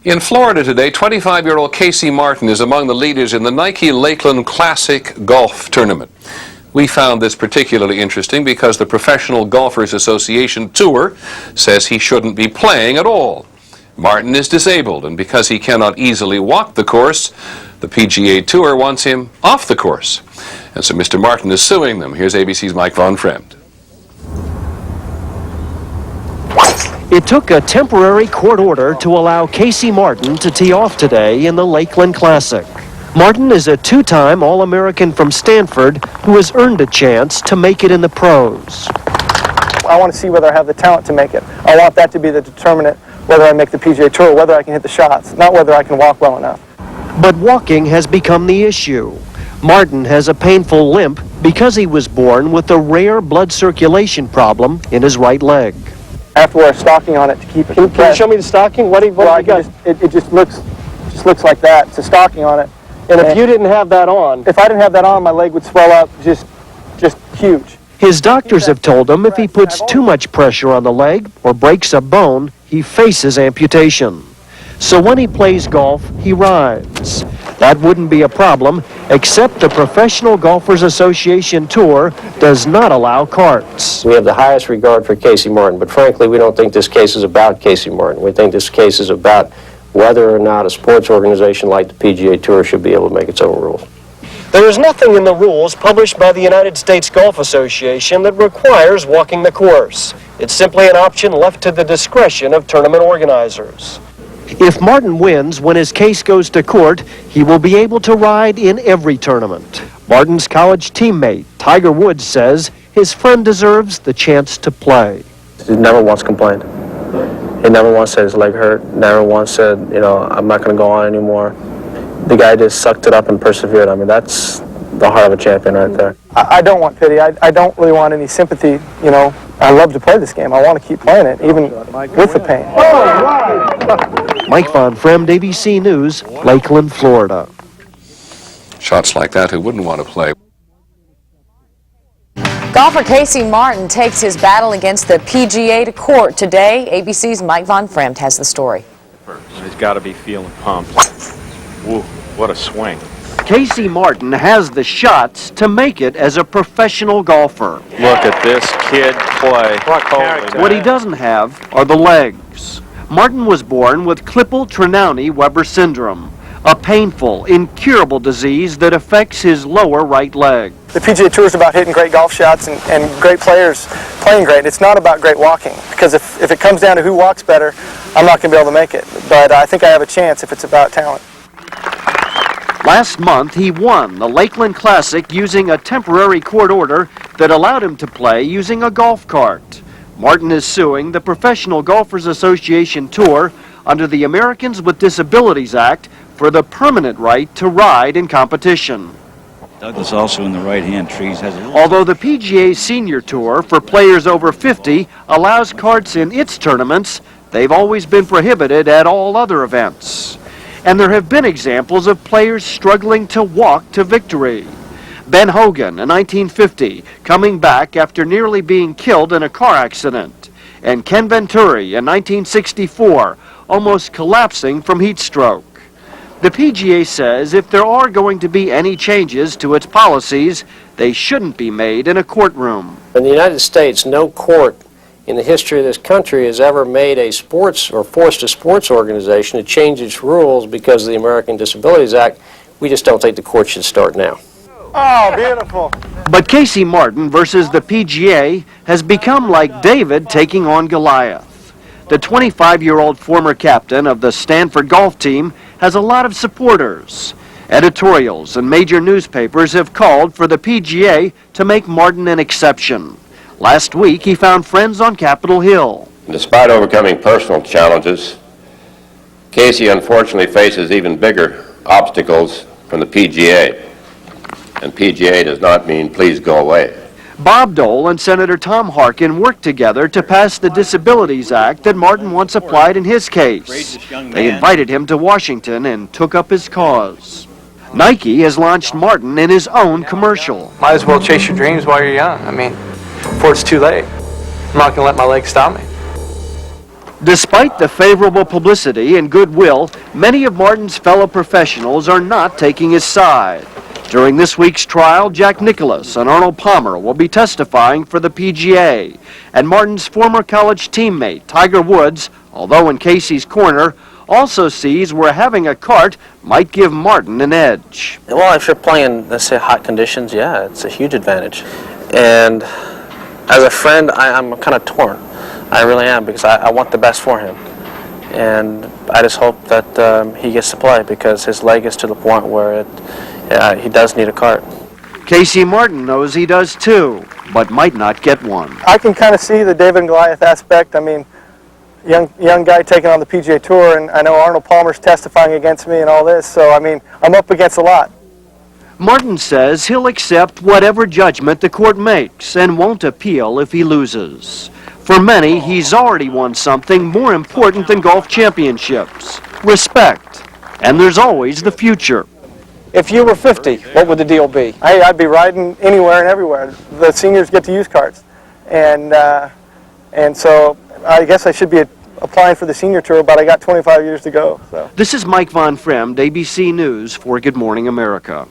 In Florida today, 25-year-old Casey Martin is among the leaders in the Nike Lakeland Classic Golf Tournament. We found this particularly interesting because the Professional Golfers Association Tour says he shouldn't be playing at all. Martin is disabled, and because he cannot easily walk the course, the PGA Tour wants him off the course. And so Mr. Martin is suing them. Here's ABC's Mike Von Fremd. It took a temporary court order to allow Casey Martin to tee off today in the Lakeland Classic. Martin is a two-time All-American from Stanford who has earned a chance to make it in the pros. I want to see whether I have the talent to make it. I want that to be the determinant whether I make the PGA Tour, whether I can hit the shots, not whether I can walk well enough. But walking has become the issue. Martin has a painful limp because he was born with a rare blood circulation problem in his right leg. I have to wear a stocking on it to keep it. Can you show me the stocking? What do you got? It just looks like that. It's a stocking on it. And if you didn't have that on, if I didn't have that on, my leg would swell up just huge. His doctors have told him if he puts too much pressure on the leg or breaks a bone, he faces amputation. So when he plays golf, he rides. That wouldn't be a problem, except the Professional Golfers Association Tour does not allow carts. We have the highest regard for Casey Martin, but frankly, we don't think this case is about Casey Martin. We think this case is about whether or not a sports organization like the PGA Tour should be able to make its own rules. There is nothing in the rules published by the United States Golf Association that requires walking the course. It's simply an option left to the discretion of tournament organizers. If Martin wins when his case goes to court, he will be able to ride in every tournament. Martin's college teammate, Tiger Woods, says his friend deserves the chance to play. He never once complained. He never once said his leg hurt, never once said, I'm not going to go on anymore. The guy just sucked it up and persevered. I mean, that's the heart of a champion right there. I don't want pity. I don't really want any sympathy, I love to play this game. I want to keep playing it, even with the pain. Mike Von Fremd, ABC News, Lakeland, Florida. Shots like that, who wouldn't want to play? Golfer Casey Martin takes his battle against the PGA to court today. ABC's Mike Von Fremd has the story. He's got to be feeling pumped. Woo, what a swing. Casey Martin has the shots to make it as a professional golfer. Look at this kid play. What he doesn't have are the legs. Martin was born with Klippel-Trenaunay-Weber syndrome, a painful, incurable disease that affects his lower right leg. The PGA Tour is about hitting great golf shots and great players playing great. It's not about great walking, because if it comes down to who walks better, I'm not going to be able to make it. But I think I have a chance if it's about talent. Last month, he won the Lakeland Classic using a temporary court order that allowed him to play using a golf cart. Martin is suing the Professional Golfers Association Tour under the Americans with Disabilities Act for the permanent right to ride in competition. Douglas also in the right-hand trees has a... Although the PGA Senior Tour for players over 50 allows carts in its tournaments, they've always been prohibited at all other events. And there have been examples of players struggling to walk to victory. Ben Hogan in 1950, coming back after nearly being killed in a car accident. And Ken Venturi in 1964, almost collapsing from heat stroke. The PGA says if there are going to be any changes to its policies, they shouldn't be made in a courtroom. In the United States, no court in the history of this country has ever made a sports or forced a sports organization to change its rules because of the American Disabilities Act. We just don't think the court should start now. Oh, beautiful. But Casey Martin versus the PGA has become like David taking on Goliath. The 25-year-old former captain of the Stanford golf team has a lot of supporters. Editorials and major newspapers have called for the PGA to make Martin an exception. Last week, he found friends on Capitol Hill. Despite overcoming personal challenges, Casey unfortunately faces even bigger obstacles from the PGA. And PGA does not mean please go away. Bob Dole and Senator Tom Harkin worked together to pass the Disabilities Act that Martin once applied in his case. They invited him to Washington and took up his cause. Nike has launched Martin in his own commercial. Might as well chase your dreams while you're young. I mean, before it's too late. I'm not going to let my legs stop me. Despite the favorable publicity and goodwill, many of Martin's fellow professionals are not taking his side. During this week's trial, Jack Nicklaus and Arnold Palmer will be testifying for the PGA, and Martin's former college teammate, Tiger Woods, although in Casey's corner, also sees where having a cart might give Martin an edge. Well, if you're playing, let's say, hot conditions, yeah, it's a huge advantage. And as a friend, I'm kind of torn. I really am, because I want the best for him. And I just hope that he gets to play, because his leg is to the point where he does need a cart. Casey Martin knows he does too, but might not get one. I can kind of see the David and Goliath aspect. I mean, young guy taking on the PGA Tour, and I know Arnold Palmer's testifying against me and all this, so I mean, I'm up against a lot. Martin says he'll accept whatever judgment the court makes and won't appeal if he loses. For many, he's already won something more important than golf championships: respect. And there's always the future. If you were 50, what would the deal be? I'd be riding anywhere and everywhere. The seniors get to use carts, and so I guess I should be applying for the senior tour, but I got 25 years to go. So. This is Mike Von Fremd, ABC News for Good Morning America.